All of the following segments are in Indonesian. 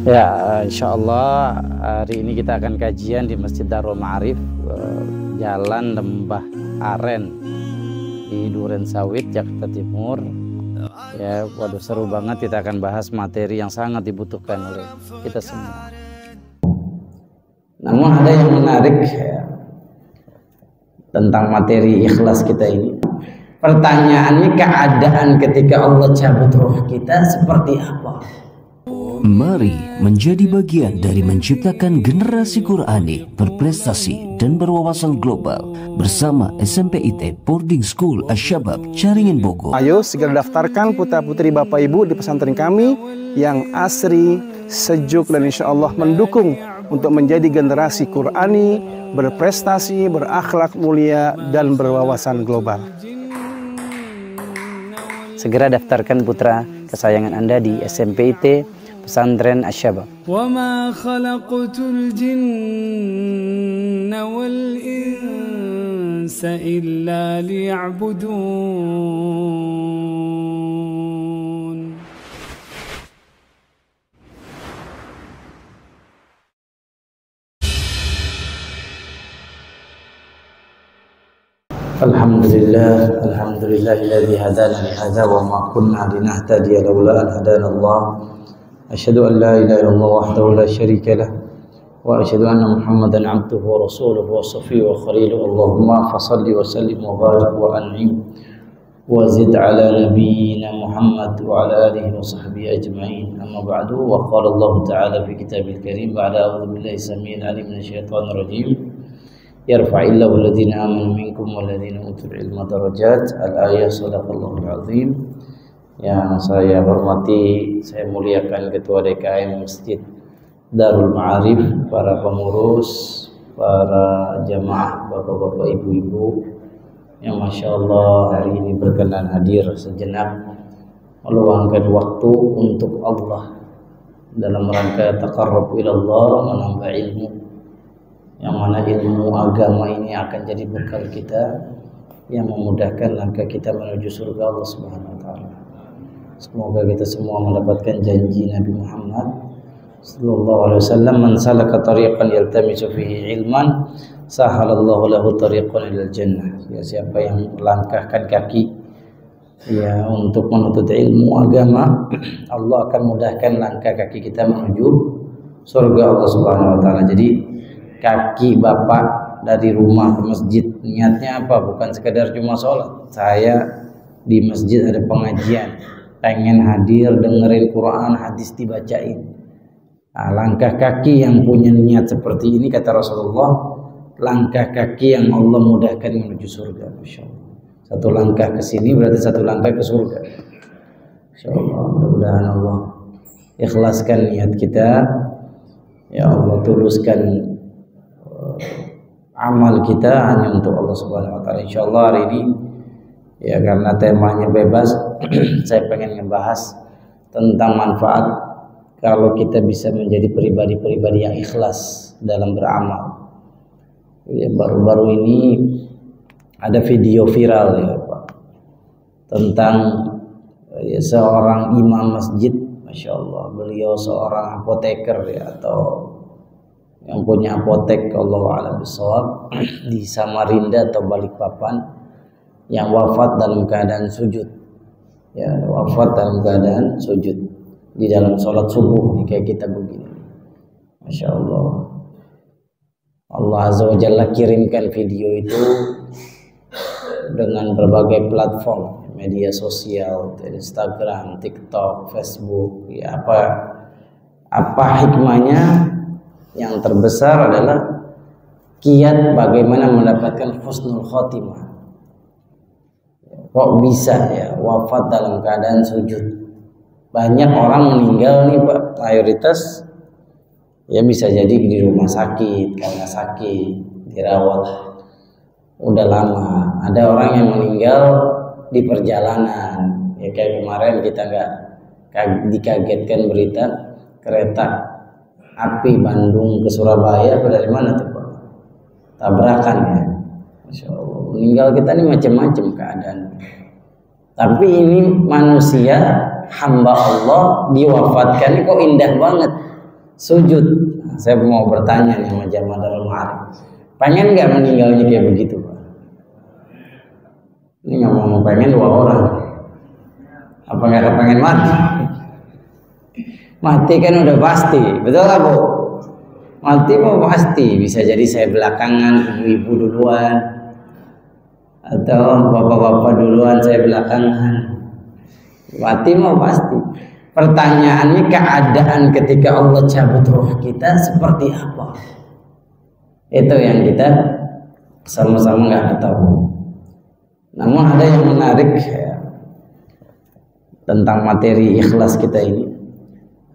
Ya, insya Allah hari ini kita akan kajian di Masjid Darul Ma'arif, Jalan Lembah Aren di Duren Sawit, Jakarta Timur. Ya, waduh seru banget, kita akan bahas materi yang sangat dibutuhkan oleh kita semua. Namun ada yang menarik ya, tentang materi ikhlas kita ini. Pertanyaannya, keadaan ketika Allah cabut roh kita seperti apa? Mari menjadi bagian dari menciptakan generasi Qurani berprestasi dan berwawasan global bersama SMPIT Boarding School Asyabab Caringin Bogor. Ayo segera daftarkan putra-putri Bapak Ibu di pesantren kami yang asri, sejuk, dan insya Allah mendukung untuk menjadi generasi Qurani berprestasi, berakhlak mulia, dan berwawasan global. Segera daftarkan putra kesayangan Anda di SMPIT Pesantren Asyabab. وَمَا خَلَقْتُ الْجِنَّ وَالْإِنسَ إِلَّا لِيَعْبُدُونَ. Alhamdulillahilladzi hadana li hadza wa ma kunna linahtadiya laula an hadana Allah. Asyhadu an la ilaha illallah wahdahu la syarika lah wa asyhadu anna Muhammadan abduhu wa rasuluhu wa safiyyuhu wa khaliluhu. Allahumma fashalli wa sallim wa barik wa an'im wa zid ala nabiyyina Muhammad wa ala alihi wa sahbihi ajma'in. Amma ba'du, wa qala Allah ta'ala fi kitabil karim ba'da a'udzu billahi samil alim minasyaitonir rajim. Yarfa'illahu alladhina amanu minkum walladhina utul ilma darajat. Al-ayah, sadaqallahul azim. Yang saya hormati, saya muliakan Ketua DKM Masjid Darul Ma'arif, para pengurus, para jamaah, bapak-bapak, ibu-ibu yang Masya Allah hari ini berkenan hadir sejenak meluangkan waktu untuk Allah dalam rangka taqarrub ilallah, menambah ilmu, yang mana ilmu agama ini akan jadi bekal kita yang memudahkan langkah kita menuju surga Allah Subhanahu wa taala. Semoga kita semua mendapatkan janji Nabi Muhammad sallallahu alaihi wasallam, man salaka tariqan yaltamisu fihi ilman sahalallahu lahu tariqan ilal jannah. Ya, siapa yang melangkahkan kaki ya untuk menuntut ilmu agama, Allah akan mudahkan langkah kaki kita menuju surga Allah Subhanahu wa taala. Jadi kaki Bapak dari rumah ke masjid niatnya apa? Bukan sekedar cuma sholat. Saya di masjid ada pengajian, pengen hadir dengerin Quran, hadis dibacain. Nah, langkah kaki yang punya niat seperti ini, kata Rasulullah, langkah kaki yang Allah mudahkan menuju surga. Masya Allah. Satu langkah ke sini berarti satu langkah ke surga. Masya Allah. Mudah-mudahan Allah ikhlaskan niat kita. Ya Allah, tuluskan amal kita hanya untuk Allah Subhanahu wa taala. Insyaallah hari ini ya, karena temanya bebas, saya pengen ngebahas tentang manfaat kalau kita bisa menjadi pribadi-pribadi yang ikhlas dalam beramal. Ya, baru-baru ini ada video viral ya Pak, tentang ya, seorang imam masjid, Masya Allah, beliau seorang apoteker ya, atau yang punya apotek, Allahu a'lam bishawab, di Samarinda atau Balikpapan, yang wafat dalam keadaan sujud. Ya, wafat dalam keadaan sujud di dalam sholat subuh nih, kayak kita begini. Masya Allah. Allah Azza wa Jalla kirimkan video itu dengan berbagai platform media sosial, Instagram, TikTok, Facebook. Ya, apa hikmahnya? Yang terbesar adalah kiat bagaimana mendapatkan husnul khotimah. Kok bisa ya wafat dalam keadaan sujud? Banyak orang meninggal nih Pak, mayoritas ya bisa jadi di rumah sakit karena sakit, dirawat udah lama. Ada orang yang meninggal di perjalanan, ya kayak kemarin kita nggak dikagetkan berita kereta api Bandung ke Surabaya, dari mana tuh Pak? Tabrakan ya. Masya Allah. Meninggal kita ini macam-macam keadaan. Tapi ini manusia hamba Allah diwafatkan kok indah banget. sujud. Nah, saya mau bertanya nih sama jamaah Darul Ma'arif, pengen nggak meninggalnya kayak begitu, Pak? Ini nggak mau pengen 2 orang. Apa nggak kepengen mati? Mati kan udah pasti, betul nggak Bu? Mati mau pasti. Bisa jadi saya belakangan, ibu-ibu duluan, atau bapak-bapak duluan, saya belakangan. Mati mau pasti. Pertanyaannya, keadaan ketika Allah cabut roh kita seperti apa? Itu yang kita sama-sama nggak tahu. Namun ada yang menarik ya, tentang materi ikhlas kita ini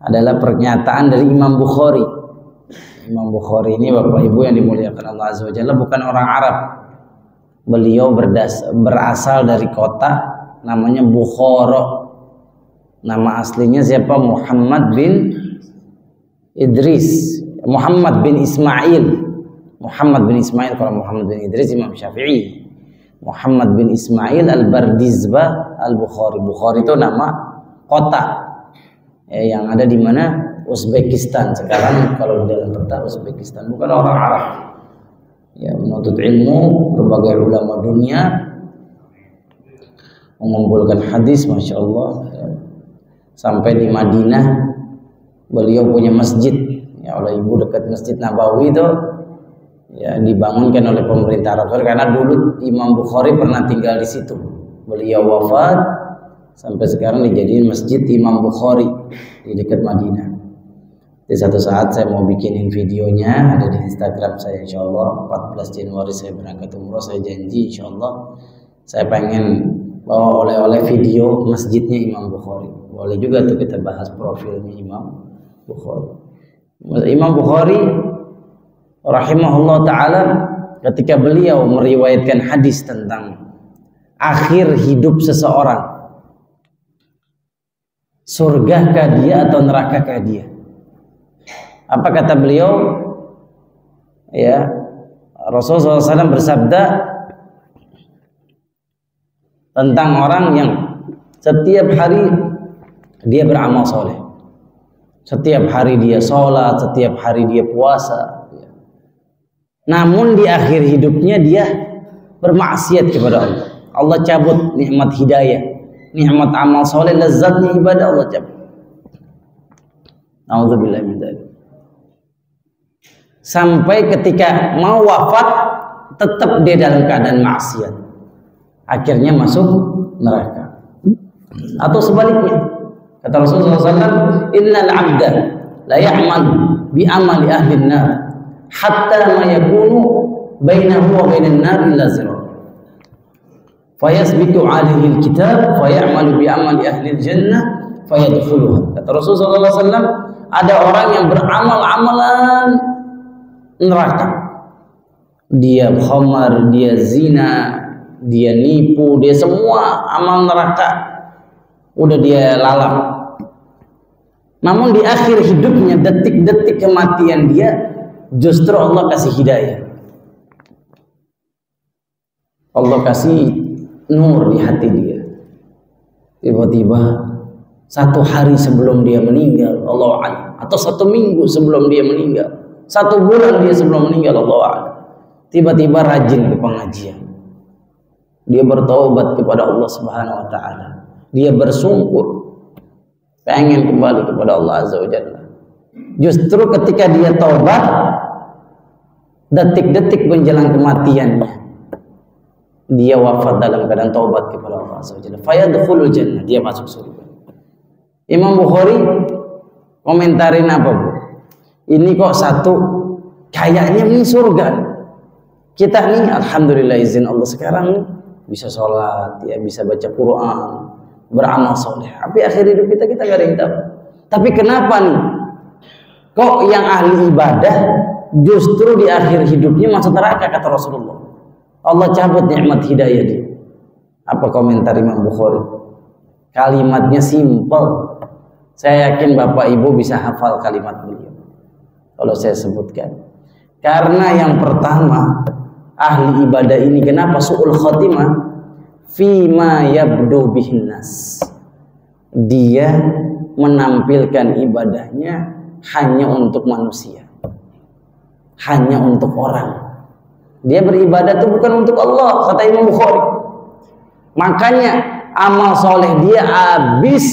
adalah pernyataan dari Imam Bukhari. Imam Bukhari ini Bapak Ibu yang dimuliakan Allah Azza wa Jalla bukan orang Arab. Beliau berasal dari kota namanya Bukhara. Nama aslinya siapa? Muhammad bin Idris, Muhammad bin Ismail. Muhammad bin Ismail, kalau Muhammad bin Idris Imam Syafi'i. Muhammad bin Ismail al-Bardizbah al-Bukhari. Bukhari itu nama kota yang ada di mana? Uzbekistan. Sekarang kalau di dalam peta Uzbekistan, bukan orang Arab. Ya, menuntut ilmu, berbagai ulama dunia, mengumpulkan hadis, masya Allah. Ya. Sampai di Madinah, beliau punya masjid. Ya, oleh ibu dekat Masjid Nabawi itu, ya dibangunkan oleh pemerintah Arab Saudi karena dulu Imam Bukhari pernah tinggal di situ. Beliau wafat, sampai sekarang dijadiin Masjid Imam Bukhari di dekat Madinah. Di satu saat saya mau bikinin videonya, ada di Instagram saya, insya Allah 14 Januari saya berangkat umroh, saya janji insya Allah saya pengen bawa oleh-oleh video masjidnya Imam Bukhari. Boleh juga tuh kita bahas profilnya Imam Bukhari. Imam Bukhari rahimahullah ta'ala, ketika beliau meriwayatkan hadis tentang akhir hidup seseorang, surgakah dia atau nerakakah dia, apa kata beliau? Ya, Rasulullah SAW bersabda tentang orang yang setiap hari dia beramal soleh, setiap hari dia sholat, setiap hari dia puasa, namun di akhir hidupnya dia bermaksiat kepada Allah. Allah cabut nikmat hidayah, nikmat amal soleh, lezatnya ibadah Allah cabut. Nauzubillah min dzalik. Sampai ketika mau wafat tetap dia dalam keadaan maksiat, akhirnya masuk neraka. Atau sebaliknya, kata Rasulullah SAW, innal abda la ya'mal bi amali ahli an-nar hatta ma yakunu bainahu wa bainan nar illa zira, fayasbiqu alaihi al-kitab fayamalu bi amali ahli al-jannah fayadkhuluha. Kata Rasulullah SAW, ada orang yang beramal amalan neraka, dia khamar, dia zina, dia nipu, dia semua amal neraka udah dia lalap. Namun di akhir hidupnya, detik-detik kematian dia, justru Allah kasih hidayah, Allah kasih nur di hati dia. Tiba-tiba 1 hari sebelum dia meninggal, Allah a'lam, atau 1 minggu sebelum dia meninggal, 1 bulan dia sebelum meninggal, Allah a'lam, tiba-tiba rajin ke pengajian, dia bertaubat kepada Allah Subhanahu wa ta'ala, dia bersungkur pengen kembali kepada Allah Azza wa Jalla. Justru ketika dia taubat, detik-detik menjelang kematiannya, dia wafat dalam keadaan taubat kepada Allah Azza wa Jalla, fayadkhulul jannah, dia masuk surga. Imam Bukhari komentarin apa, Bu? Ini kok satu kayaknya ini surga. Kita nih alhamdulillah izin Allah sekarang bisa sholat, ya bisa baca Quran, beramal soleh. Tapi akhir hidup kita nggak ada yang tahu. Tapi kenapa nih? Kok yang ahli ibadah justru di akhir hidupnya masuk neraka, kata Rasulullah. Allah cabut nikmat hidayah dia. Apa komentar Imam Bukhari? Kalimatnya simpel. Saya yakin Bapak Ibu bisa hafal kalimat beliau kalau saya sebutkan. Karena yang pertama, ahli ibadah ini kenapa su'ul khotimah? Fima yabdu bihin nas. Dia menampilkan ibadahnya hanya untuk manusia, hanya untuk orang. Dia beribadah itu bukan untuk Allah, kata Imam Bukhari. Makanya amal soleh dia habis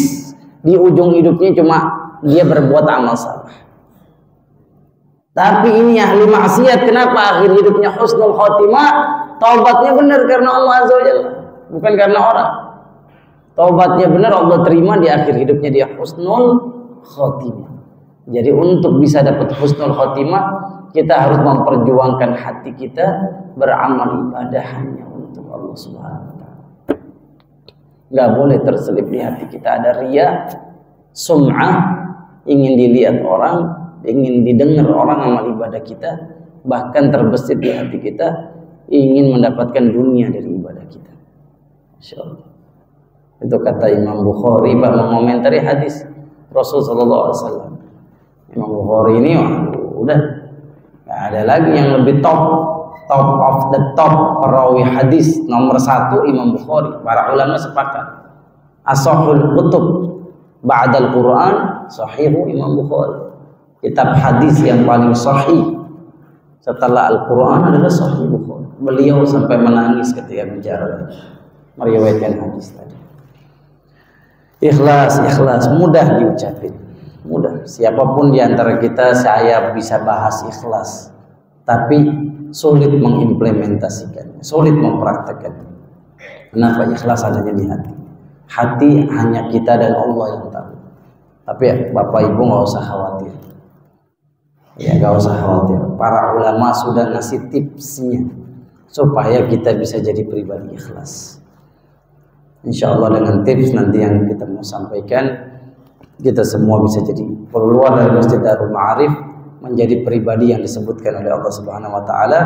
di ujung hidupnya cuma dia berbuat amal salah. Tapi ini ahli maksiat, kenapa akhir hidupnya husnul khotimah? Taubatnya benar karena Allah Azza wa Jalla, bukan karena orang. Taubatnya benar, Allah terima, di akhir hidupnya dia husnul khotimah. Jadi untuk bisa dapat husnul khotimah, kita harus memperjuangkan hati kita beramal ibadah hanya untuk Allah Subhanahu wa taala. Enggak boleh terselip di hati kita ada riya, sum'ah, ingin dilihat orang, ingin didengar orang amal ibadah kita, bahkan terbesit di hati kita ingin mendapatkan dunia dari ibadah kita. Insyaallah. Itu kata Imam Bukhari mengomentari hadis Rasul sallallahu alaihi wasallam. Imam Bukhari ini udah nggak ada lagi yang lebih top of the top perawi hadis nomor 1 Imam Bukhari. Para ulama sepakat ashahul kutub ba'dal Quran sahihu Imam Bukhari. Kitab hadis yang paling sahih setelah Al-Quran adalah Sahih Bukhari. Beliau sampai menangis ketika bicara meriwayatkan hadis tadi. Ikhlas, ikhlas, mudah diucapin, mudah. Siapapun di antara kita, saya bisa bahas ikhlas, tapi sulit mengimplementasikannya, sulit mempraktekannya. Kenapa? Ikhlas adanya di hati. Hati hanya kita dan Allah yang tahu. Tapi ya, Bapak Ibu nggak usah khawatir. Ya gak usah khawatir, para ulama sudah ngasih tipsnya supaya kita bisa jadi pribadi ikhlas. Insya Allah dengan tips nanti yang kita mau sampaikan, kita semua bisa jadi keluar dari Masjid Darul Ma'arif menjadi pribadi yang disebutkan oleh Allah Subhanahu wa taala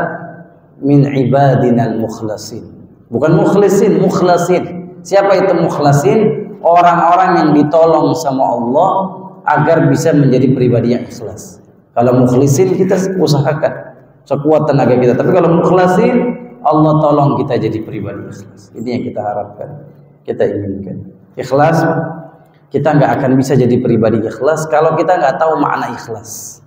min ibadinal mukhlasin. Bukan mukhlisin, mukhlasin. Siapa itu mukhlasin? Orang-orang yang ditolong sama Allah agar bisa menjadi pribadi yang ikhlas. Kalau mukhlisin kita usahakan sekuat tenaga kita, tapi kalau mukhlasin Allah tolong kita jadi pribadi ikhlas. Ini yang kita harapkan, kita inginkan. Ikhlas, kita nggak akan bisa jadi pribadi ikhlas kalau kita nggak tahu makna ikhlas.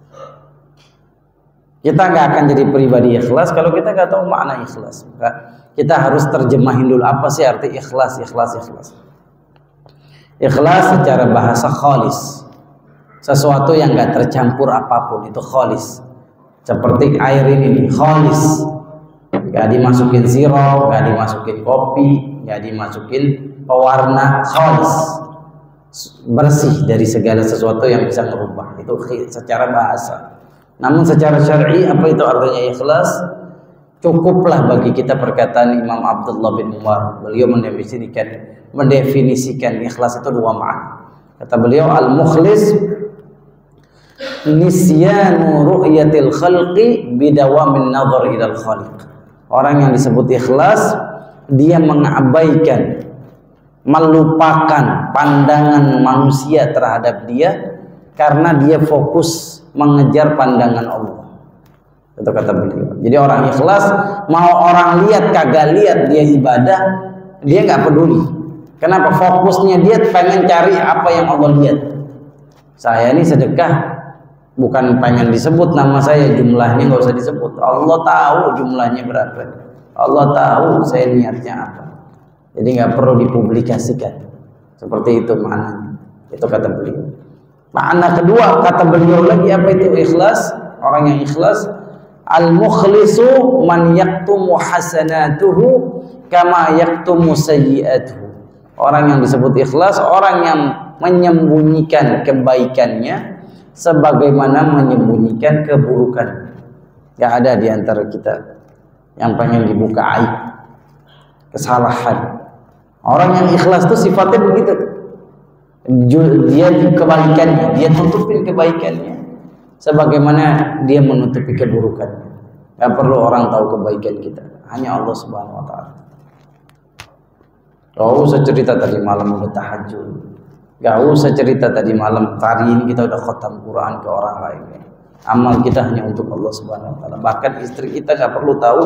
Kita nggak akan jadi pribadi ikhlas kalau kita nggak tahu makna ikhlas. Maka kita harus terjemahin dulu apa sih arti ikhlas, ikhlas, ikhlas. Ikhlas secara bahasa khalis. Sesuatu yang gak tercampur apapun itu khalis. Seperti air ini khalis, gak dimasukin sirup, gak dimasukin kopi, gak dimasukin pewarna, khalis, bersih dari segala sesuatu yang bisa merubah. Itu secara bahasa. Namun secara syar'i apa itu artinya ikhlas? Cukuplah bagi kita perkataan Imam Abdullah bin Umar. Beliau mendefinisikan ikhlas itu dua makna. Kata beliau, al-mukhlis nisyanu ru'yatil khalqi bidawamin nadhar ilal khaliq. Orang yang disebut ikhlas, dia mengabaikan, melupakan pandangan manusia terhadap dia karena dia fokus mengejar pandangan Allah. Itu kata beliau. Jadi orang ikhlas, mau orang lihat kagak lihat dia ibadah, dia nggak peduli. Kenapa? Fokusnya dia pengen cari apa yang Allah lihat. Saya ini sedekah bukan pengen disebut nama saya, jumlahnya nggak usah disebut. Allah tahu jumlahnya berapa. Allah tahu saya niatnya apa. Jadi nggak perlu dipublikasikan. Seperti itu maknanya. Itu kata beliau. Makna kedua kata beliau lagi apa itu ikhlas? Orang yang ikhlas, al-mukhlisu man yaktumu hasanatuhu kama yaktumu sayyi'atuhu. Orang yang disebut ikhlas, orang yang menyembunyikan kebaikannya sebagaimana menyembunyikan keburukan. Gak ada di antara kita yang pengen dibuka aib, kesalahan. Orang yang ikhlas itu sifatnya begitu. Dia kebaikannya, dia tutupin kebaikannya sebagaimana dia menutupi keburukannya. Gak perlu orang tahu kebaikan kita, hanya Allah Subhanahu wa taala. Gak usah cerita tadi malam udah tahajud, gak usah cerita tadi malam hari ini kita udah khatam Quran ke orang lain. Amal kita hanya untuk Allah Subhanahu wa taala. Bahkan istri kita gak perlu tahu,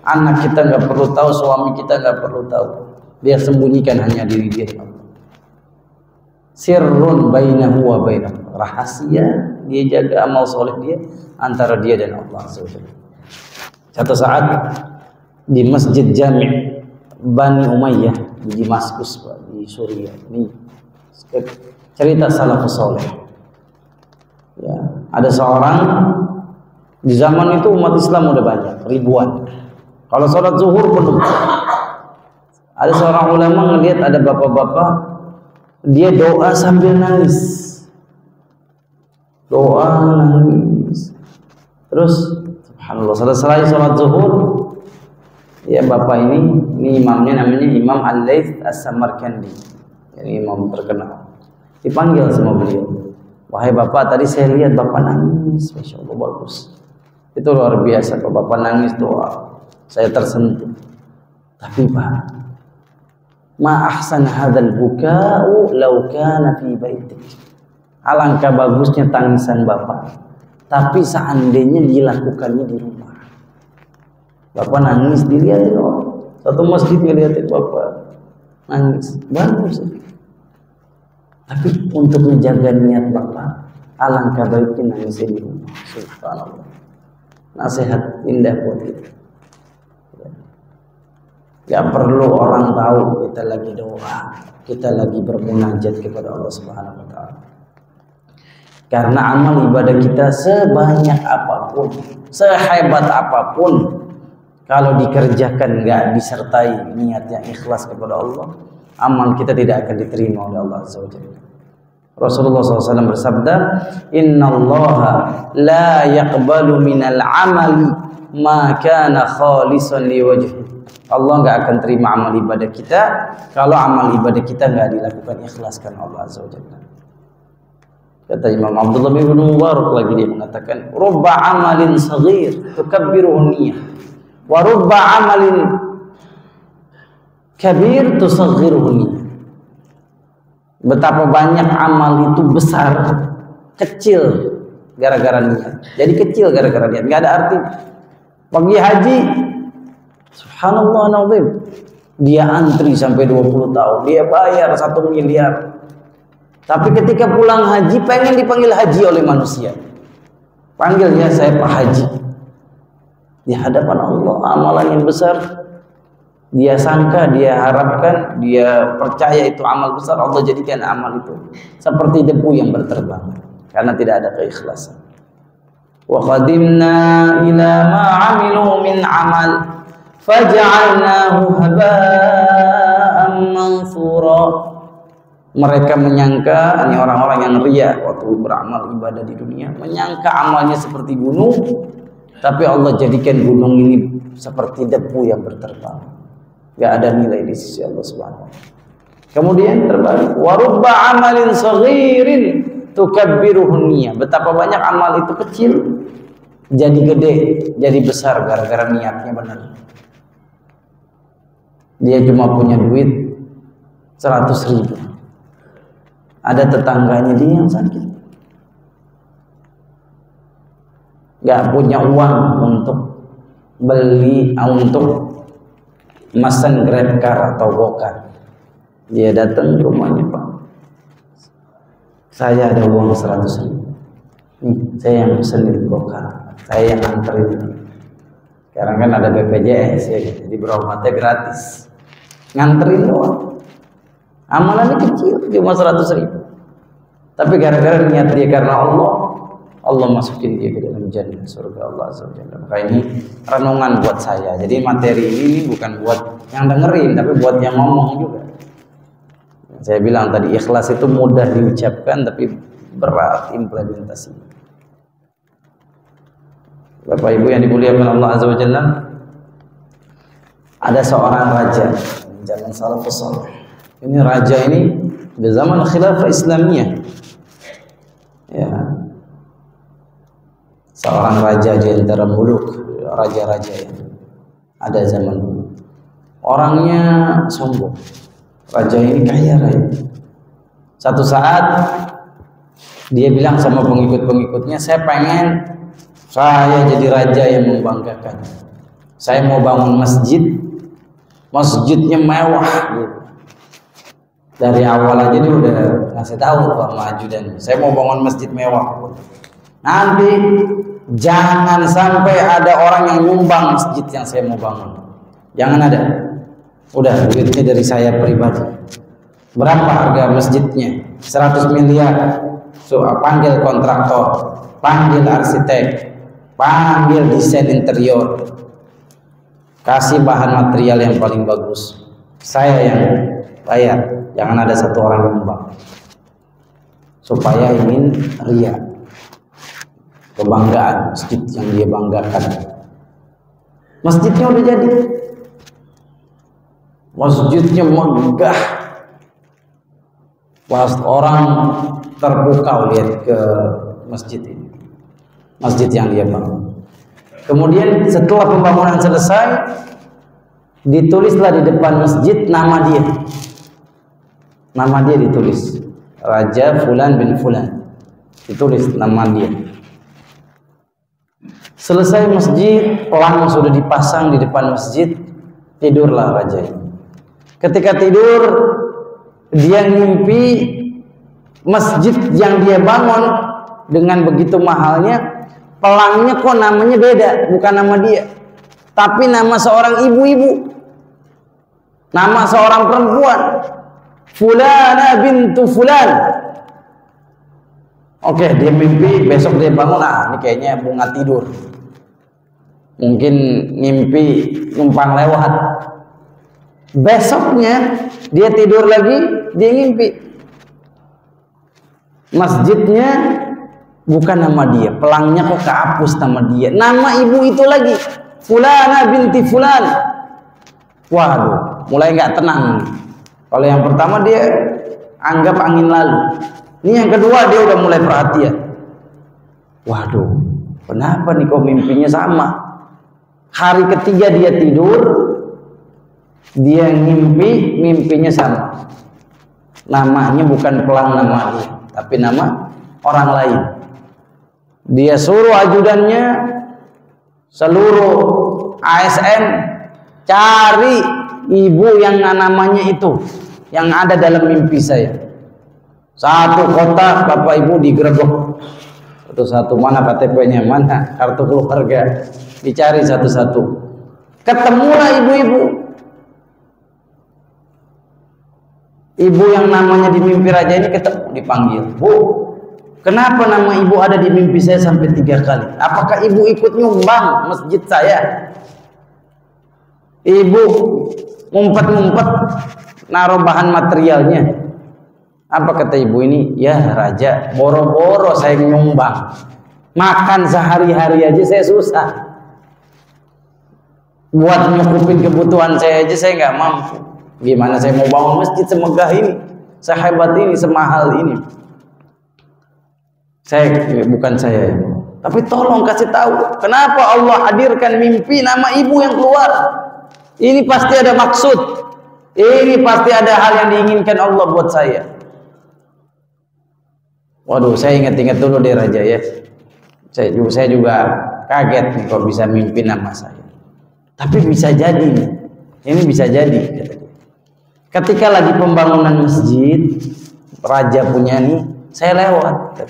anak kita gak perlu tahu, suami kita gak perlu tahu. Dia sembunyikan hanya diri dia. sirrun bainahu wa bainahu, rahasia dia jaga amal soleh dia antara dia dan Allah Azza wa Jalla. Satu saat di Masjid Jami' Bani Umayyah di Damaskus, di Suriah. Ini cerita salafus saleh. Ya, ada seorang di zaman itu umat Islam udah banyak, ribuan. Kalau sholat zuhur penuh. Ada seorang ulama ngelihat ada bapak-bapak dia doa sambil nangis. Doa nangis. Terus subhanallah, selesai sholat zuhur, ya bapak ini imamnya namanya Imam Al-Laits As-Samarkandi, ini imam terkenal. Dipanggil sama beliau, wahai bapak, tadi saya lihat bapak nangis, masya Allah bagus. Itu luar biasa, kalau bapak nangis doa, saya tersentuh. Tapi pak, ma ahsan hadzal buka'u law kana fi baitik. Alangkah bagusnya tangisan bapak, tapi seandainya dilakukannya di rumah. Bapak nangis dilihatin orang, satu masjid ngeliatin bapak nangis, bagus. Tapi untuk menjaga niat bapak, alangkah baiknya nangisnya di rumah. Subhanallah. Nasihat indah buat kita. Gak perlu orang tahu kita lagi doa, kita lagi bermunajat kepada Allah Subhanahu wa taala. Karena amal ibadah kita sebanyak apapun, sehebat apapun, kalau dikerjakan nggak disertai niat yang ikhlas kepada Allah, amal kita tidak akan diterima oleh Allah Azza wa Jalla. Rasulullah SAW bersabda, Innallaha la yaqbalu minal amali ma kana khalisan liwajhi. Allah nggak akan terima amal ibadah kita kalau amal ibadah kita nggak dilakukan ikhlas karena Allah Azza wa Jalla. Kata Imam Abdullah bin Mubarak lagi, dia mengatakan, rubba amalin saghir tukabbiruhu niyyah wa rubba amalin kabir tusaghiruhu niyyah. Betapa banyak amal itu besar, kecil gara-gara niat. Jadi kecil gara-gara niat, nggak ada arti. Pergi haji, subhanallah na'udhim, dia antri sampai 20 tahun, dia bayar 1 miliar. Tapi ketika pulang haji, pengen dipanggil haji oleh manusia. Panggilnya saya Pak Haji. Di hadapan Allah, amalan yang besar, dia sangka, dia harapkan, dia percaya itu amal besar, Allah jadikan amal itu seperti debu yang berterbang karena tidak ada keikhlasan. Wa qadimna ila ma 'amilu min 'amal faj'alnahu haba'an mansura. Mereka menyangka, ini orang-orang yang riya waktu beramal ibadah di dunia, menyangka amalnya seperti gunung, tapi Allah jadikan gunung ini seperti debu yang berterbang. Gak ada nilai di sisi Allah Subhanahu wa taala. Kemudian terbalik, wa rubba amalin saghirin tukabbiruhu niyyah. Betapa banyak amal itu kecil jadi gede, jadi besar gara-gara niatnya benar. Dia cuma punya duit 100.000. Ada tetangganya dia yang sakit, gak punya uang untuk beli, untuk mesen Grab car atau Gokar. Dia datang ke rumahnya, Pak, saya ada uang 100.000. Nih, saya yang pesenin Gokar, saya yang anterin. Sekarang kan ada BPJS ya, jadi berobatnya gratis. Nganterin doang. Amalannya kecil, cuma 100.000. Tapi gara-gara niat dia karena Allah, Allah masukin dia ke dalam jannah surga Allah Azza wa Jalla. Maka ini renungan buat saya. Jadi materi ini bukan buat yang dengerin, tapi buat yang ngomong juga. Saya bilang tadi, ikhlas itu mudah diucapkan tapi berat implementasi. Bapak Ibu yang dimuliakan Allah Azza wa Jalla, ada seorang raja zaman salafus saleh. Ini raja ini di zaman khilafah Islamiyah. Ya. Seorang raja di antara muluk, raja-raja yang ada zaman dulu. Orangnya sombong. Raja ini kaya raya. Satu saat dia bilang sama pengikut-pengikutnya, saya pengen saya jadi raja yang membanggakan. Saya mau bangun masjid, masjidnya mewah gitu. Dari awal aja dia udah ngasih tahu sama ajudan, saya mau bangun masjid mewah. Nanti jangan sampai ada orang yang nyumbang masjid yang saya mau bangun. Jangan ada. Udah, duitnya dari saya pribadi. Berapa harga masjidnya? 100 miliar. So, panggil kontraktor, panggil arsitek, panggil desain interior, kasih bahan material yang paling bagus. Saya yang bayar. Jangan ada satu orang yang nyumbang. Supaya ingin ria, kebanggaan masjid yang dia banggakan. Masjidnya udah jadi. Masjidnya megah. Pas orang terpukau lihat ke masjid ini. Masjid yang dia bangun. Kemudian setelah pembangunan selesai, ditulislah di depan masjid nama dia. Nama dia ditulis, Raja Fulan bin Fulan. Ditulis nama dia. Selesai masjid, pelang sudah dipasang di depan masjid, tidurlah raja ini. Ketika tidur, dia ngimpi masjid yang dia bangun dengan begitu mahalnya, pelangnya kok namanya beda, bukan nama dia, tapi nama seorang ibu-ibu, nama seorang perempuan, Fulana bintu Fulan. Oke, dia mimpi, besok dia bangun, ini kayaknya bunga tidur. Mungkin ngimpi numpang lewat. Besoknya dia tidur lagi, dia ngimpi masjidnya bukan nama dia, pelangnya kok kehapus nama dia, nama ibu itu lagi, Fulana binti Fulan. Waduh, mulai nggak tenang. Kalau yang pertama dia anggap angin lalu, ini yang kedua dia udah mulai perhatian. Waduh, kenapa nih kok mimpinya sama? Hari ketiga dia tidur, dia ngimpi, mimpinya sama. Namanya bukan pelang nama dia, tapi nama orang lain. Dia suruh ajudannya, seluruh ASN, cari ibu yang namanya itu, yang ada dalam mimpi saya. Satu kota bapak ibu digerebek, satu-satu, mana KTP-nya, mana kartu keluarga, dicari satu-satu. Ketemulah ibu-ibu. Ibu yang namanya di mimpi raja ini ketemu, dipanggil. Bu, kenapa nama ibu ada di mimpi saya sampai 3 kali? Apakah ibu ikut nyumbang masjid saya? Ibu ngumpet-ngumpet naruh bahan materialnya. Apa kata ibu ini? Ya raja, boro-boro saya nyumbang. Makan sehari-hari aja saya susah. Buat nyukupin kebutuhan saya aja saya nggak mampu. Gimana saya mau bangun masjid semegah ini, sehebat ini, semahal ini? Bukan saya. Tapi tolong kasih tahu, kenapa Allah hadirkan mimpi nama ibu yang keluar? Ini pasti ada maksud. Ini pasti ada hal yang diinginkan Allah buat saya. Waduh, saya ingat-ingat dulu deh raja ya. Saya juga kaget nih kok bisa mimpi nama saya. Tapi bisa jadi nih. Ini bisa jadi kata dia. Ketika lagi pembangunan masjid, raja punya nih, saya lewat.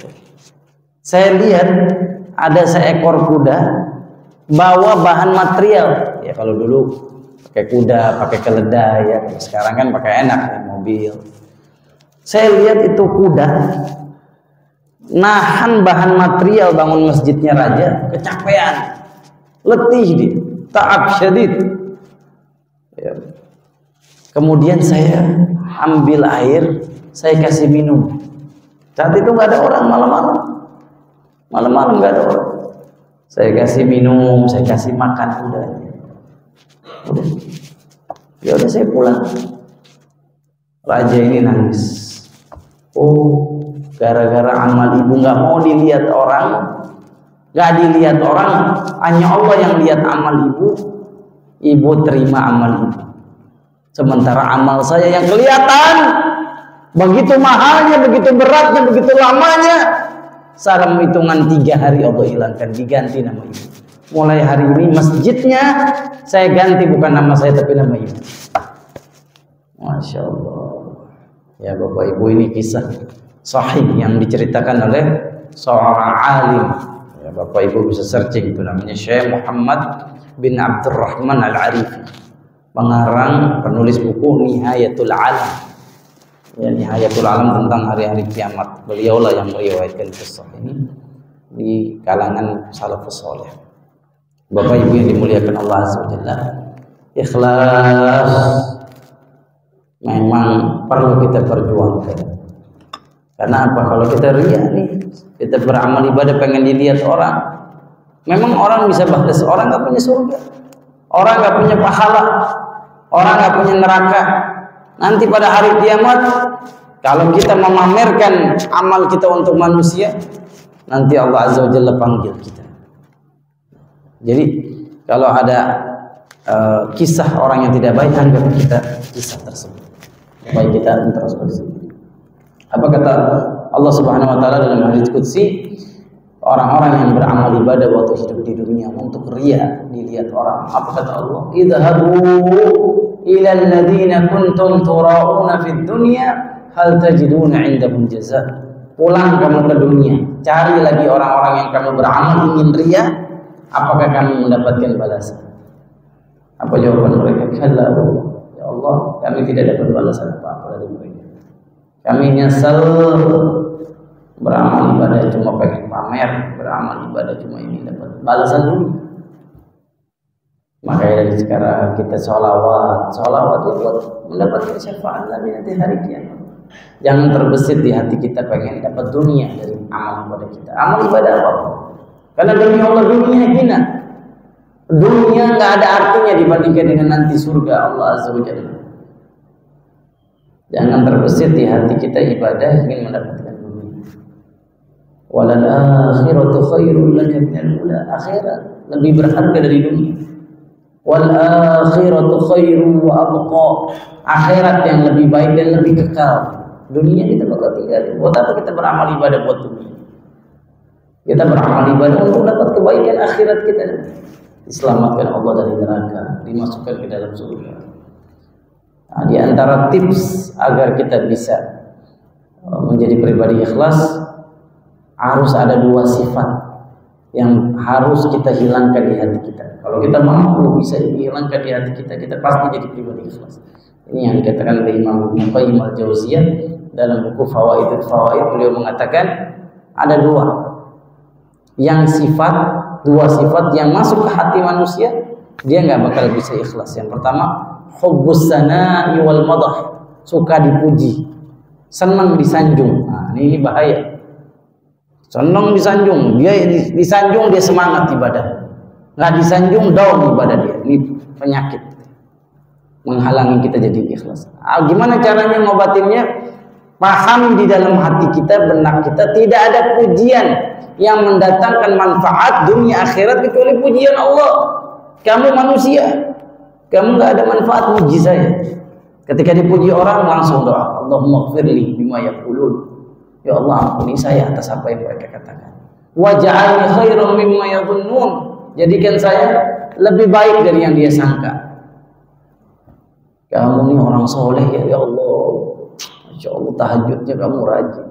Saya lihat ada seekor kuda bawa bahan material. Ya kalau dulu pakai kuda, pakai keledai ya. Sekarang kan pakai enak ya, mobil. Saya lihat itu kuda nahan bahan material bangun masjidnya raja, kecapean, letih dia, ta'ab syadid. Ya. Kemudian saya ambil air, saya kasih minum. Saat itu nggak ada orang, malam-malam nggak ada orang. Saya kasih minum, saya kasih makan kudanya. Udah, ya udah saya pulang. Raja ini nangis. Oh, gara-gara amal ibu nggak mau dilihat orang, nggak dilihat orang, hanya Allah yang lihat amal ibu. Ibu terima amal ibu. Sementara amal saya yang kelihatan begitu mahalnya, begitu beratnya, begitu lamanya. Dalam hitungan 3 hari Allah hilangkan, diganti nama ibu. Mulai hari ini masjidnya saya ganti, bukan nama saya tapi nama ibu. Masya Allah. Ya Bapak Ibu, ini kisah sahih yang diceritakan oleh seorang alim. Ya Bapak Ibu bisa searching, itu namanya Syekh Muhammad bin Abdurrahman Al-Arifi, pengarang penulis buku Nihayatul Alam. Ya, Nihayatul Alam tentang hari-hari kiamat. Beliaulah yang meriwayatkan kisah ini di kalangan salafus saleh. Bapak Ibu yang dimuliakan Allah Azza wa Jalla, ikhlas memang perlu kita perjuangkan. Karena apa? Kalau kita riya nih, kita beramal ibadah pengen dilihat orang, memang orang bisa balas, orang nggak punya surga, orang nggak punya pahala, orang nggak punya neraka. Nanti pada hari kiamat, kalau kita memamerkan amal kita untuk manusia, nanti Allah Azza wa Jalla panggil kita. Jadi kalau ada kisah orang yang tidak baik, anggap kita kisah tersebut. Baik kita introspeksi. Apa kata Allah Subhanahu wa taala dalam hadits qudsi? Orang-orang yang beramal ibadah waktu hidup di dunia untuk riya dilihat orang. Apa kata Allah? Idhabu ila alladziina kuntum turauna fid dunya hal tajiduna 'indahum jazaa. Pulang kamu ke dunia, cari lagi orang-orang yang kamu beramal ingin riya, apakah kamu mendapatkan balasan? Apa jawaban mereka? Kalla, ya Allah, kami tidak dapat balasan apa-apa dari mereka. Kami nyesel, beramal ibadah cuma pengen pamer, beramal ibadah cuma ingin dapat balasan dulu. Makanya dari sekarang kita sholawat itu buat mendapatkan syafaat Nabi nanti hari kiamat. Jangan terbesit di hati kita pengen dapat dunia dari amal ibadah kita. Amal ibadah apa? Karena demi Allah dunia hina. Dunia nggak ada artinya dibandingkan dengan nanti surga Allah Azza wa Jalla. Jangan terbesit di hati kita ibadah ingin mendapatkan dunia. Walal akhiratu khairul laka minal ula. Akhirat lebih berharga dari dunia. Wal akhiratu khairu wa abqa. Akhirat yang lebih baik dan lebih kekal. Dunia kita bakal tinggal. Buat apa kita beramal ibadah buat dunia? Kita beramal ibadah untuk dapat kebaikan akhirat kita. Diselamatkan Allah dari neraka, dimasukkan ke dalam surga. Nah, di antara tips agar kita bisa menjadi pribadi ikhlas, harus ada dua sifat yang harus kita hilangkan di hati kita. Kalau kita mampu bisa dihilangkan di hati kita, kita pasti jadi pribadi ikhlas. Ini yang dikatakan oleh Imam Ibnu Qayyim Al-Jauziyah dalam buku Fawaidul Fawaid. Beliau mengatakan ada dua sifat yang masuk ke hati manusia, dia nggak bakal bisa ikhlas. Yang pertama, hubbus sana'i wal madah, suka dipuji, senang disanjung. Nah, ini bahaya. Senang disanjung, dia disanjung dia semangat ibadah, nggak disanjung down ibadah dia. Ini penyakit menghalangi kita jadi ikhlas. Gimana caranya ngobatinnya? Paham di dalam hati kita, benak kita, tidak ada pujian yang mendatangkan manfaat dunia akhirat kecuali pujian Allah. Kamu manusia, kamu nggak ada manfaat muji saya. Ketika dipuji orang langsung doa, Allahumma ighfirli bima yaqulun. Ya Allah, ampuni saya atas apa yang mereka katakan. Waj'alni khairan mimma yadhunnun. Jadikan saya lebih baik dari yang dia sangka. Kamu ini orang soleh ya Allah. Masya Allah, tahajudnya kamu rajin.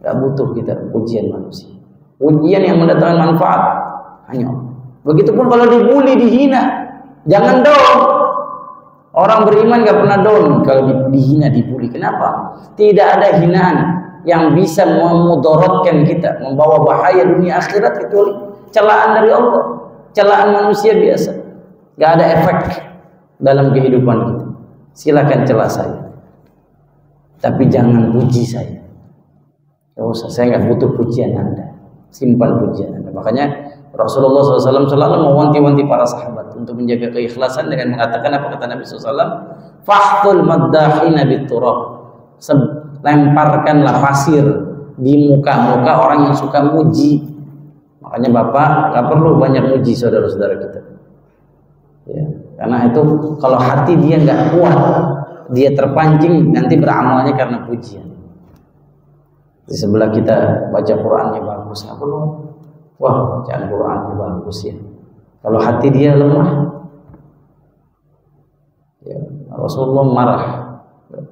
Gak butuh kita pujian manusia. Pujian yang mendatangkan manfaat hanya Allah. Begitupun kalau dibully, dihina, jangan down. Orang beriman gak pernah down kalau dihina, dibully. Kenapa? Tidak ada hinaan yang bisa memudaratkan kita, membawa bahaya dunia akhirat kecuali celaan dari Allah, celaan manusia biasa. Gak ada efek dalam kehidupan kita. Silakan celah saya, tapi jangan puji saya. Gak usah, saya nggak butuh pujian Anda. Simpan pujian Anda. Makanya Rasulullah SAW selalu mewanti-wanti para sahabat untuk menjaga keikhlasan dengan mengatakan apa kata Nabi SAW? Fahtul maddahina biturab. Lemparkanlah pasir di muka-muka orang yang suka muji. Makanya Bapak nggak perlu banyak muji saudara-saudara kita. Ya, karena itu kalau hati dia nggak kuat, dia terpancing nanti beramalnya karena pujian. Di sebelah kita baca Qurannya bagus, nggak perlu. Wah, bacaan Qurannya bagus ya. Kalau hati dia lemah, ya, Rasulullah marah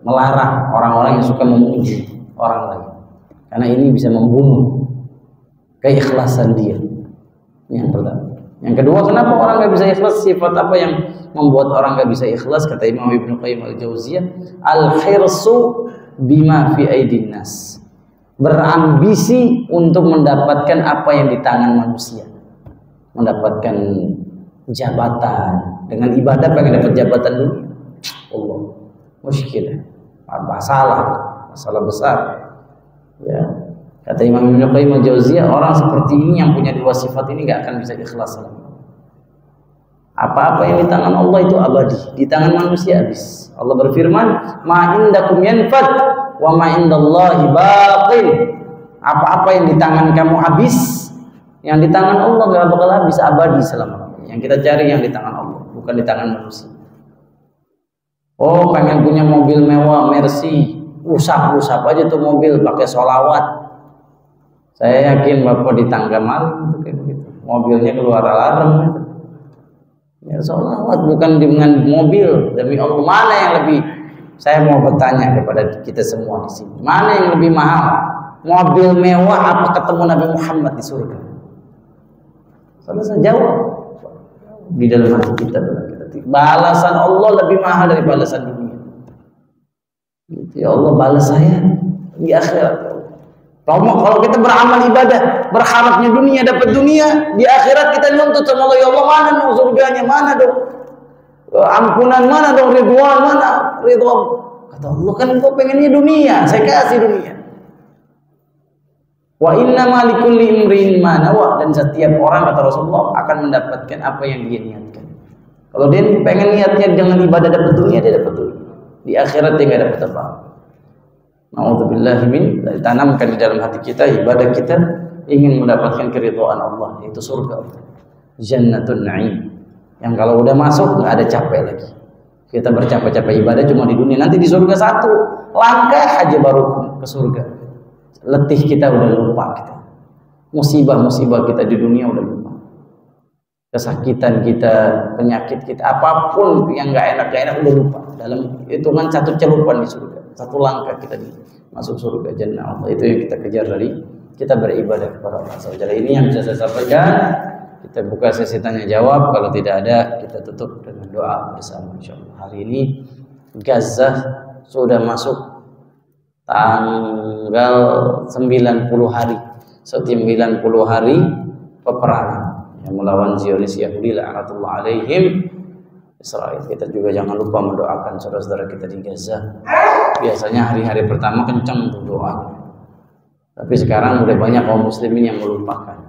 melarang orang-orang yang suka memuji orang lain, karena ini bisa membunuh keikhlasan dia. Yang pertama. Yang kedua, kenapa orang nggak bisa ikhlas? Sifat apa yang membuat orang nggak bisa ikhlas? Kata Imam Ibnu Qayyim al-Jauziyah, al-hirsu bima fi aidin nas, berambisi untuk mendapatkan apa yang di tangan manusia, mendapatkan jabatan. Dengan ibadah pengen dapat jabatan dulu, Allah muskil, masalah besar. Ya, kata Imam Ibnu Qayyim al-Jauziyah, orang seperti ini yang punya dua sifat ini nggak akan bisa ikhlas. Apa-apa yang di tangan Allah itu abadi, di tangan manusia habis. Allah berfirman, ma indakum yanfad wa ma indallahi baqin. Apa-apa yang di tangan kamu habis, yang di tangan Allah nggak bakal habis, abadi selama. Yang kita cari yang di tangan Allah, bukan di tangan manusia. Oh, pengen punya mobil mewah, Mercy, usap aja tuh mobil pakai sholawat. Saya yakin Bapak di tangga maling itu kayak begitu, mobilnya keluar alarm gitu. Ya sholawat bukan dengan mobil. Demi Allah, mana yang lebih, saya mau bertanya kepada kita semua di sini, mana yang lebih mahal, mobil mewah apa ketemu Nabi Muhammad di surga? Selesai jawab di dalam hati kita. Balasan Allah lebih mahal dari balasan dunia. Ya Allah, balas saya di akhirat. Kalau kita beramal ibadah, berharapnya dunia, dapat dunia, di akhirat kita nuntut sama Allah, ya Allah, mana dong surganya, mana dong ampunan, mana dong ridwan, mana ridwan. Kata Allah, kan engkau pengennya dunia, saya kasih dunia. Wa inna malikulli imrin ma nawa, dan setiap orang, kata Rasulullah, akan mendapatkan apa yang dia niatkan. Kalau dia pengen niatnya dengan ibadah dapat dunia, dia dapat dunia. Di akhirat dia nggak dapat apa-apa. Na'udzubillahi min, ditanamkan di dalam hati kita, ibadah kita ingin mendapatkan keridhaan Allah, yaitu surga, Jannatun Na'im, yang kalau udah masuk nggak ada capek lagi. Kita bercapek-capek ibadah cuma di dunia, nanti di surga satu langkah aja baru ke surga. Letih kita udah lupa, kita musibah-musibah kita di dunia udah lupa, kesakitan kita, penyakit kita, apapun yang nggak enak udah lupa. Dalam hitungan satu celupan di surga, satu langkah kita masuk surga jannah Allah. Itu yang kita kejar dari kita beribadah kepada Allah SWT. Ini yang bisa saya sampaikan. Kita buka sesi tanya jawab. Kalau tidak ada, kita tutup dengan doa bersama insyaallah. Hari ini Gaza sudah masuk tanggal 90 hari. Setiap 90 hari peperangan yang melawan Zionis Yahudi la'natullah alaihim Israel. Kita juga jangan lupa mendoakan saudara-saudara kita di Gaza. Biasanya hari-hari pertama kencang untuk doa, tapi sekarang udah banyak kaum muslimin yang melupakan.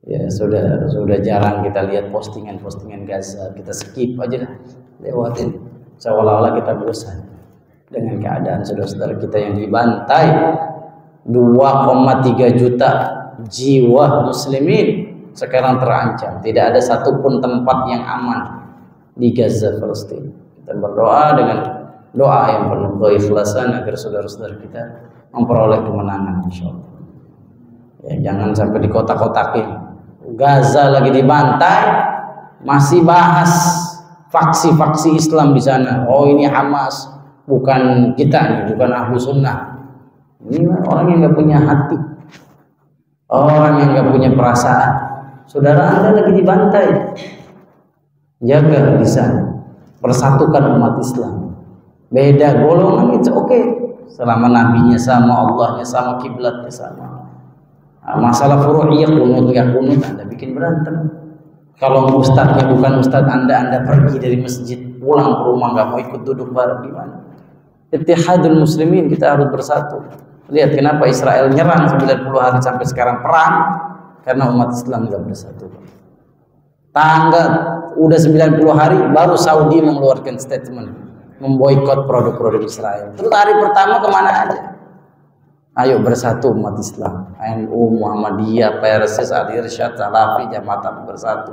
Ya sudah jarang kita lihat postingan Gaza. Kita skip aja, lewatin, seolah-olah kita bosan dengan keadaan saudara-saudara kita yang dibantai. 2,3 juta jiwa muslimin sekarang terancam. Tidak ada satupun tempat yang aman di Gaza, Palestina. Kita berdoa dengan doa yang penuh keikhlasan agar saudara-saudara kita memperoleh kemenangan insyaallah. Ya, jangan sampai dikotak-kotakin. Gaza lagi dibantai, masih bahas faksi-faksi Islam di sana. Oh, ini Hamas, bukan kita nih, bukan Ahlu Sunnah. Ini orang yang nggak punya hati, orang yang nggak punya perasaan. Saudara Anda lagi dibantai. Jaga lisan, persatukan umat Islam. Beda golongan itu oke, selama nabinya sama, Allahnya sama, kiblatnya sama. Masalah furu'iyah, kunut nggak kunut, Anda bikin berantem. Kalau ustadznya bukan ustadz Anda pergi dari masjid, pulang ke rumah, nggak mau ikut duduk bareng, gimana? Ittihadul muslimin, kita harus bersatu. Lihat kenapa Israel nyerang 90 hari sampai sekarang perang, karena umat Islam nggak bersatu. Udah 90 hari baru Saudi mengeluarkan statement memboikot produk-produk Israel. Terus hari pertama kemana aja? Ayo bersatu umat Islam, NU, Muhammadiyah, Persis, Al-Irsyad, Salafi, Jamaah bersatu.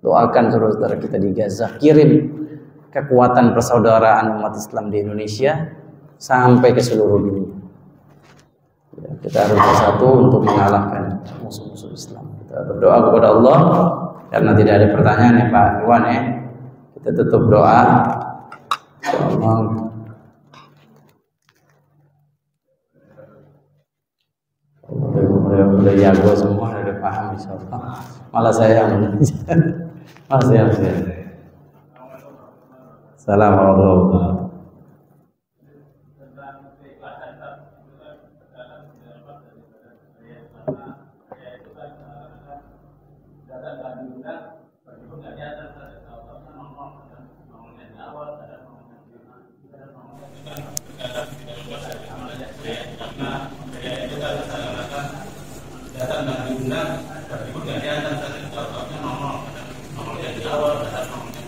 Doakan saudara-saudara kita di Gaza, kirim kekuatan persaudaraan umat Islam di Indonesia sampai ke seluruh dunia. Ya, kita harus bersatu untuk mengalahkan musuh-musuh Islam. Kita berdoa kepada Allah. Karena tidak ada pertanyaan ya Pak Iwan ya, kita tutup doa. udah jago semua, udah paham insyaallah. Malah saya malah saya. Assalamualaikum.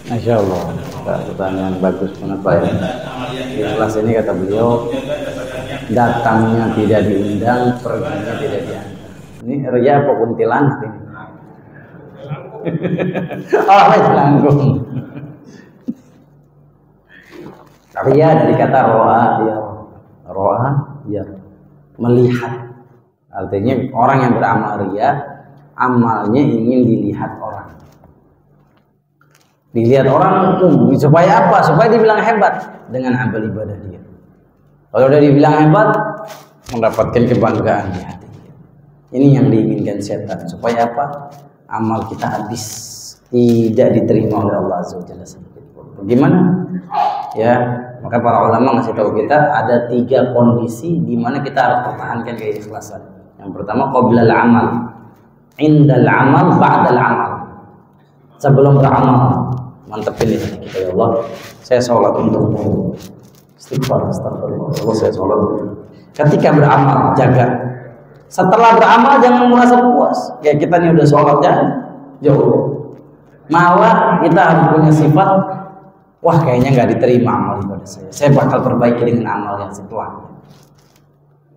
Masya Allah, pertanyaan bagus banget Pak ya. Ikhlas ini kata beliau, datangnya tidak diundang, perginya tidak diantar. Ini ria apa kuntilanak ini? Oh, langgung. Ria dari kata ro'a, ya. Ro'a, ya. Melihat. Artinya orang yang beramal ria, amalnya ingin dilihat orang. Dilihat orang supaya apa? Supaya dibilang hebat dengan amal ibadah dia. Kalau udah dibilang hebat, mendapatkan kebanggaan di hati dia. Ini yang diinginkan setan. Supaya apa? Amal kita habis, tidak diterima oleh Allah Azza wa Jalla sedikit pun. Bagaimana? Ya, maka para ulama ngasih tahu kita ada 3 kondisi di mana kita harus pertahankan keikhlasan. Yang pertama qoblal amal, indal amal, ba'dal amal. Sebelum beramal, mantepin di hati kita, ya Allah, saya sholat untukmu, istighfar, astagfirullah, Allah saya sholat. Ketika beramal, jaga. Setelah beramal jangan merasa puas, kayak kita nih udah sholat ya, jauh. Malah kita harus punya sifat, wah kayaknya nggak diterima amal ibadah saya bakal perbaiki dengan amal yang setelahnya.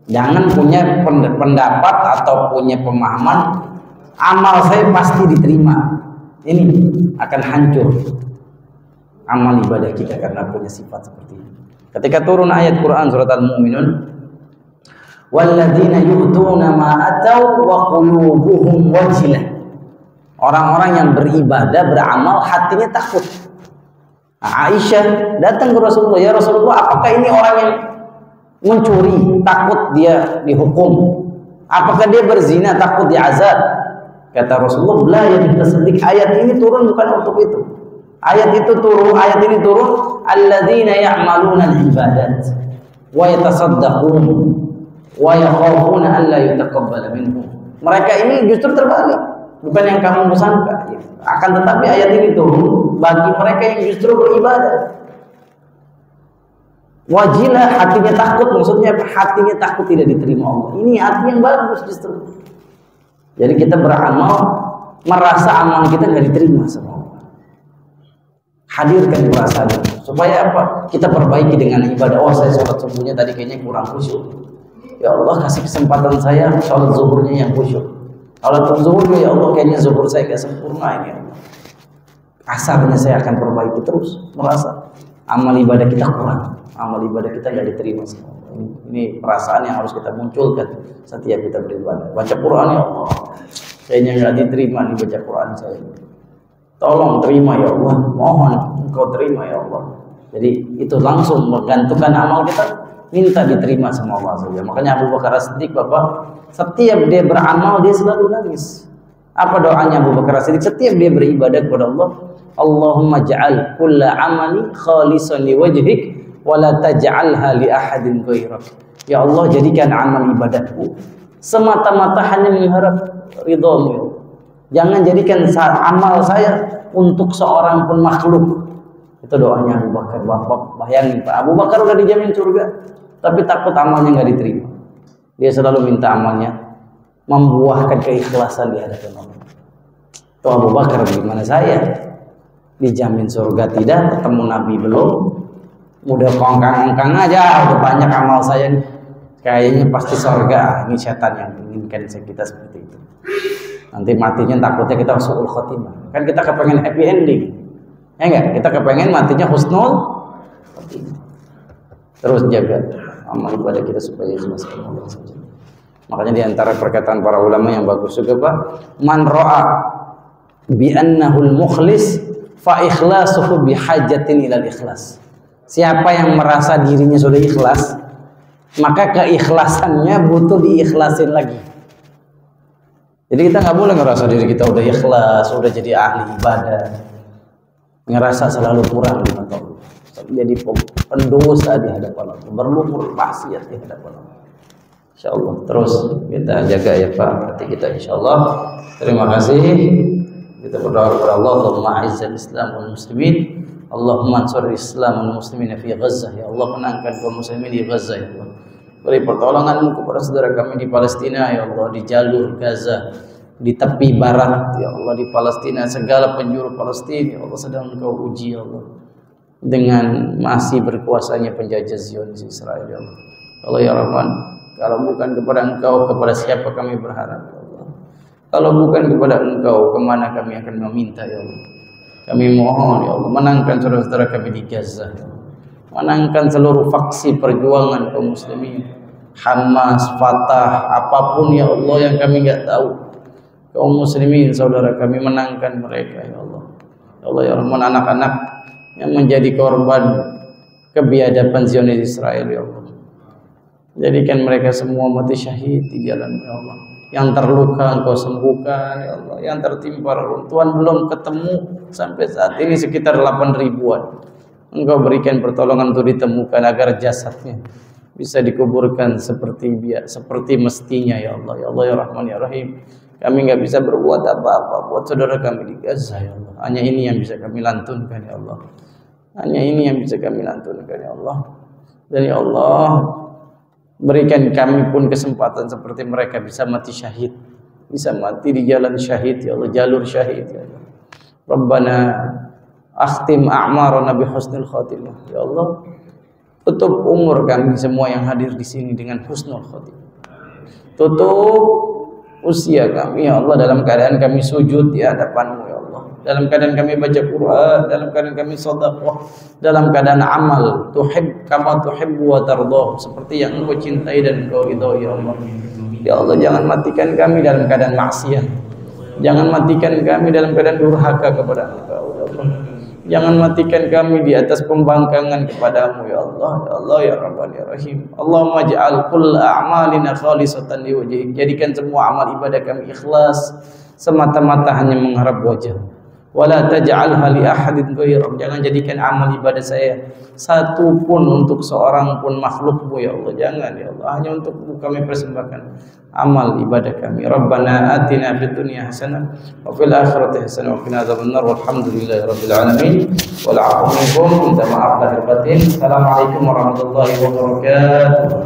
Jangan punya pendapat atau punya pemahaman, amal saya pasti diterima. Ini akan hancur amal ibadah kita karena punya sifat seperti ini. Ketika turun ayat Quran surat Al-Mu'minun, walladzina yu'tuna ma atau wa qulubuhum wajilah. Orang-orang yang beribadah, beramal, hatinya takut. Nah, Aisyah datang ke Rasulullah, ya Rasulullah, apakah ini orang yang mencuri, takut dia dihukum? Apakah dia berzina, takut diazab? Kata Rasulullah, la ya tasaddiq, ayat ini turun bukan untuk itu. Ayat ini turun alladzina ya'maluna al-ibadat wa yatasaddaqun wa yakhafuna an la yutaqabbala minhum. Mereka ini justru terbalik, bukan yang kamu sangka. Akan tetapi ayat ini turun bagi mereka yang justru beribadah. Wajilah, hatinya takut, maksudnya hatinya takut tidak diterima Allah. Ini hati yang bagus justru. Jadi kita beramal merasa amal kita nggak diterima sama Allah. Hadirkan perasaan supaya apa? Kita perbaiki dengan ibadah. Oh, saya sholat subuhnya tadi kayaknya kurang khusyuk. Ya Allah, kasih kesempatan saya sholat zuhurnya yang khusyuk. Kalau zuhurnya ya Allah kayaknya zuhur saya nggak sempurna ini. Ya Allah. Asarnya saya akan perbaiki terus. Merasa amal ibadah kita kurang, amal ibadah kita nggak diterima sama Allah. Ini perasaan yang harus kita munculkan setiap kita beribadah. Baca Quran, ya Allah, kayaknya nggak diterima nih baca Quran saya. Tolong terima ya Allah, mohon Engkau terima ya Allah. Jadi itu langsung menggantungkan amal kita, minta diterima sama Allah saja. Makanya Abu Bakar As-Siddiq, Bapak, setiap dia beramal dia selalu nangis. Apa doanya Abu Bakar As-Siddiq setiap dia beribadah kepada Allah? Allahumma ja'al kulla amali khalisan liwajhik wala taj'alha li ahadin ghairak. Ya Allah, jadikan amal ibadahku semata-mata hanya mengharap ridhamu. Jangan jadikan amal saya untuk seorang pun makhluk. Itu doanya Abu Bakar. Bapak bayangin Pak, Abu Bakar udah dijamin surga, tapi takut amalnya nggak diterima. Dia selalu minta amalnya membuahkan keikhlasan di hadapan Allah. Tuh Abu Bakar, gimana saya? Dijamin surga tidak, ketemu Nabi belum, udah kongkang-kongkang aja, udah banyak amal saya nih, kayaknya pasti surga. Ini setan yang inginkan kita seperti itu. Nanti matinya takutnya kita suul khotimah. Kan kita kepengen happy ending, ya enggak? Kita kepengen matinya husnul khotimah. Terus jaga amal ibadah kita supaya ikhlas kepada Allah saja. Makanya di antara perkataan para ulama yang bagus juga, Pak, man ra'a bi annahul mukhlis fa ikhlasuhu bihajatin ilal ikhlas. Siapa yang merasa dirinya sudah ikhlas, maka keikhlasannya butuh diikhlasin lagi. Jadi kita nggak boleh ngerasa diri kita udah ikhlas, udah jadi ahli ibadah, ngerasa selalu kurang di mata Allah, jadi pendosa di hadapan Allah, berlumur maksiat di hadapan Allah. Insyaallah terus kita jaga ya Pak hati kita insyaallah. Terima kasih. Kita berdoa kepada Allah, Allahumma a'izzal Islam wal muslimin, Allahumma ansur Islam wal muslimin fi Gaza. Ya Allah, menangkan kaum muslimin di Gaza ya Allah. Beri pertolongan-Mu kepada saudara kami di Palestina ya Allah, di jalur Gaza, di tepi barat ya Allah, di Palestina, segala penjuru Palestina ya Allah sedang Engkau uji ya Allah dengan masih berkuasanya penjajah Zionis Israel ya Allah. Allah ya Rahman, kalau bukan kepada Engkau, kepada siapa kami berharap ya Allah? Kalau bukan kepada Engkau, kemana kami akan meminta ya Allah? Kami mohon ya Allah, menangkan saudara-saudara kami di Gaza ya Allah. Menangkan seluruh faksi perjuangan kaum muslimin, Hamas, Fatah, apapun ya Allah yang kami nggak tahu, kaum muslimin saudara kami, menangkan mereka ya Allah. Ya Allah ya Rahman, anak-anak yang menjadi korban kebiadaban Zionis Israel ya Allah, jadikan mereka semua mati syahid di jalan ya Allah. Yang terluka Engkau sembuhkan ya Allah, yang tertimpa reruntuhan belum ketemu sampai saat ini sekitar 8 ribuan. Engkau berikan pertolongan untuk ditemukan agar jasadnya bisa dikuburkan seperti mestinya ya Allah. Ya Allah ya Rahman ya Rahim, kami nggak bisa berbuat apa-apa buat saudara kami di Gaza ya Allah. Hanya ini yang bisa kami lantunkan ya Allah. Hanya ini yang bisa kami lantunkan ya Allah. Dan ya Allah, berikan kami pun kesempatan seperti mereka bisa mati syahid, bisa mati di jalan syahid ya Allah, jalur syahid ya Allah. Rabbana akhtim a'marana bi husnul khatimah ya Allah, tutup umur kami semua yang hadir di sini dengan husnul khatimah. Tutup usia kami ya Allah dalam keadaan kami sujud di hadapan-Mu ya Allah, dalam keadaan kami baca Quran, dalam keadaan kami sedekah, dalam keadaan amal kama tuhibbu wa tardah, seperti yang Engkau cintai dan Engkau ridhoi ya Allah. Ya Allah, jangan matikan kami dalam keadaan maksiat, jangan matikan kami dalam keadaan durhaka kepada Engkau ya Allah. Jangan matikan kami di atas pembangkangan kepadamu ya Allah. Ya Allah ya Rabbani ya Rahim. Allahumma ja'al kull a'malina khalisatan liwajhik. Jadikan semua amal ibadah kami ikhlas, semata-mata hanya mengharap wajah. Wala taj'alha li ahadin ghairak. Jangan jadikan amal ibadah saya satu pun untuk seorang pun makhluk-Mu ya Allah. Jangan ya Allah, hanya untuk-Mu kami persembahkan amal ibadah kami. Rabbana atina fid dunya hasanah wa fil akhirati hasanah wa qina adzabannar. Walhamdulillahi rabbil alamin. Wal 'afwu minkum, minta maaf lahir batin. Assalamualaikum warahmatullahi wabarakatuh.